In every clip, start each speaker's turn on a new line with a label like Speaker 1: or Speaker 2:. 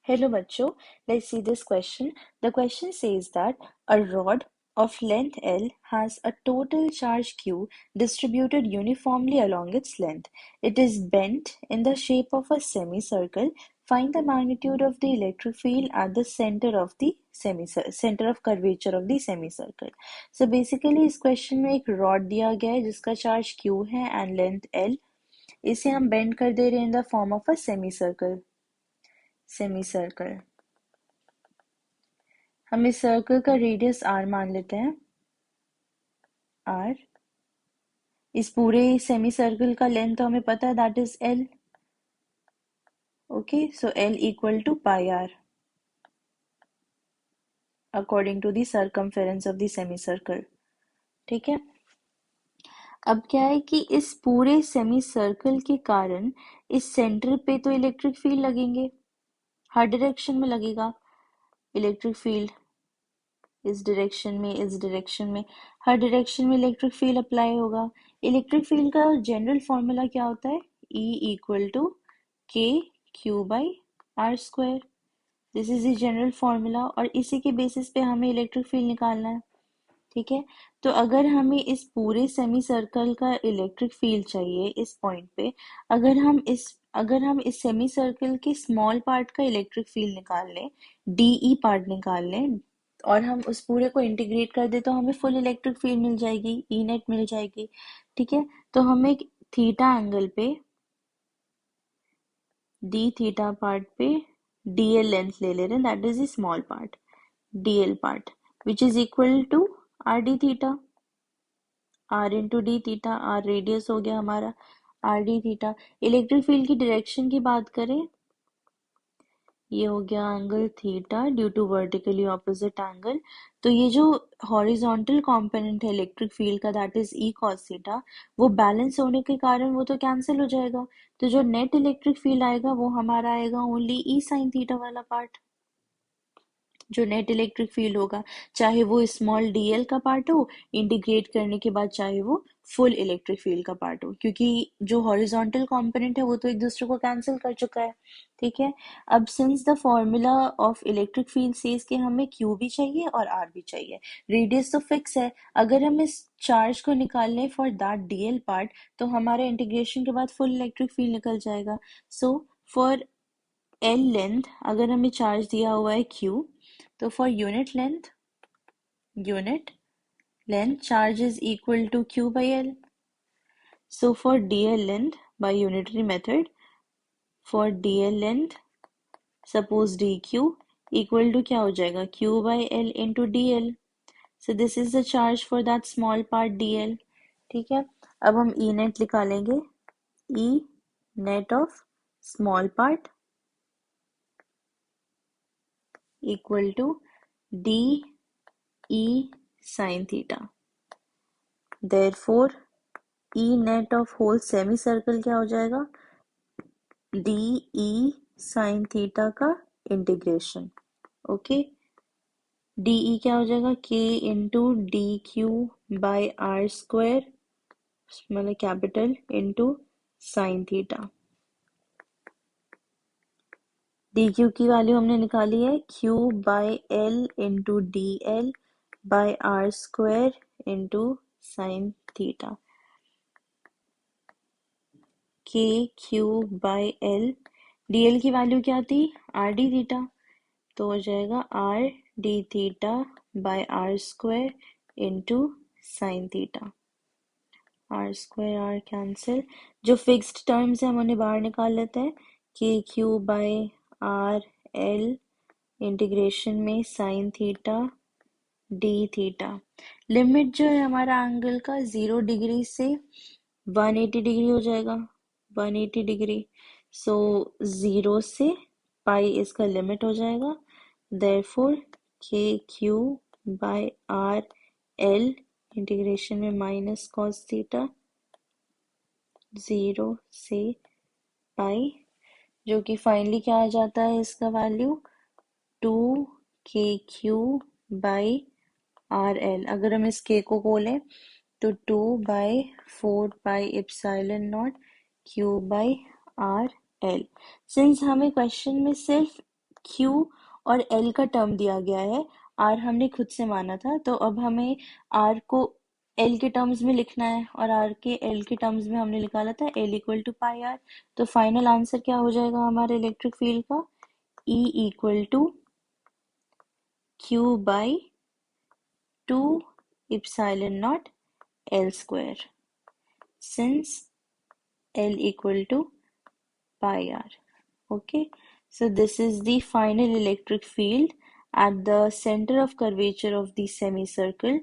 Speaker 1: Hello बच्चों, let's see this question. The question says that a rod of length L has a total charge Q distributed uniformly along its length. It is bent in the shape of a semicircle. Find the magnitude of the electric field at the center of the center of curvature of the semicircle. So basically इस question में एक rod दिया गया है जिसका charge Q है and length L. इसे हम bend कर दे रहे हैं in the form of a semicircle. हम इस सर्कल का रेडियस r मान लेते हैं r. इस पूरे सेमी सर्कल का लेंथ तो हमें पता है that is l. Okay, so l equal to pi r according to the circumference of the semi circle. ठीक है, अब क्या है कि इस पूरे सेमी सर्कल के कारण इस सेंटर पे तो इलेक्ट्रिक फील्ड लगेंगे, हर डायरेक्शन में लगेगा इलेक्ट्रिक फील्ड, इस डायरेक्शन में हर डायरेक्शन में इलेक्ट्रिक फील्ड अप्लाई होगा. इलेक्ट्रिक फील्ड का जनरल फॉर्मूला क्या होता है? E equal to K Q by R square. This is the general formula और इसी के बेसिस पे हमें इलेक्ट्रिक फील्ड निकालना है. ठीक है, तो अगर हमें इस पूरे सेमी सर्कल का इलेक्ट्रिक फील्ड चाहिए इस पॉइंट पे, अगर हम इस सेमी सर्कल के स्मॉल पार्ट का इलेक्ट्रिक फील्ड निकाल लें, डीई पार्ट निकाल लें और हम उस पूरे को इंटीग्रेट कर दे तो हमें फुल इलेक्ट्रिक फील्ड मिल जाएगी, ई नेट मिल जाएगी. ठीक है, तो हम एक थीटा एंगल पे डी थीटा पार्ट पे डीएल लेंथ ले ले रहे हैं, that is the small part, DL part which is equal to R D theta. R into D theta, R radius हो गया हमारा, R D theta. Electric field की डायरेक्शन की बात करें, ये हो गया angle theta due to vertically opposite angle. तो ये जो हॉरिजॉन्टल कंपोनेंट है इलेक्ट्रिक फील्ड का that is E cos theta, वो बैलेंस होने के कारण वो तो कैंसिल हो जाएगा. तो जो नेट इलेक्ट्रिक फील्ड आएगा वो हमारा आएगा ओनली ई साइन थीटा वाला पार्ट. जो नेट इलेक्ट्रिक फील्ड होगा, चाहे वो स्मॉल डीएल का पार्ट हो इंटीग्रेट करने के बाद, चाहे वो फुल इलेक्ट्रिक फील्ड का पार्ट हो, क्योंकि जो हॉरिजॉन्टल कंपोनेंट है वो तो एक दूसरे को कैंसिल कर चुका है. ठीक है, अब since the formula of electric field says कि हमें क्यू भी चाहिए और आर भी चाहिए, रेडियस तो फिक्स है, अगर हम इस चार्ज को निकाल लें फॉर दैट डीएल पार्ट तो हमारे इंटीग्रेशन के बाद फुल इलेक्ट्रिक फील्ड निकल जाएगा. सो फॉर एल लेंथ अगर हमें चार्ज दिया हुआ है क्यू, तो for unit length charge is equal to Q by L. So for dl length by unitary method, for dl length suppose dq equal to क्या हो जाएगा? Q by L into dl. So this is the charge for that small part dl. ठीक है, अब हम E net निकालेंगे. E net of small part equal to d E sin theta. Therefore E net of whole semicircle क्या हो जाएगा? D E sine theta का integration. Okay, D E क्या हो जाएगा? K into D Q by R square मतलब capital into sine theta. D Q की value हमने निकाली है Q by L into D L by R square into sine theta. K Q by L, D L की value क्या थी? R D theta, तो हो जाएगा R D theta by R square into sine theta. R square R cancel, जो fixed terms है हम उन्हें बाहर निकाल लेते हैं. K Q by R L integration में sine theta D theta. Limit जो है हमारा एंगल का 0 डिग्री से 180 डिग्री हो जाएगा, 180 डिग्री. सो 0 से पाई इसका लिमिट हो जाएगा. Therefore K Q by R L integration में माइनस कॉस थीटा 0 से पाई, जो कि फाइनली क्या आ जाता है इसका वैल्यू 2 के क्यू बाई आर एल. अगर हम इस के को खोलें तो 2 by 4 pi epsilon not Q by R L. Since हमें क्वेश्चन में सिर्फ Q और L का टर्म दिया गया है, R हमने खुद से माना था, तो अब हमें R को L के टर्म्स में लिखना है, और R के L के टर्म्स में हमने निकाला था L equal to pi R। तो फाइनल आंसर क्या हो जाएगा हमारे इलेक्ट्रिक फील्ड का? E equal to Q by 2 epsilon naught L square, since L equal to pi R. Okay, so this is the final electric field at the center of curvature of the semicircle.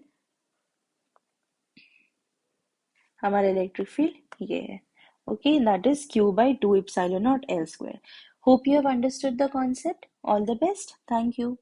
Speaker 1: हमारा electric field ये है. Okay, that is Q by 2 epsilon naught L square. Hope you have understood the concept. All the best. Thank you.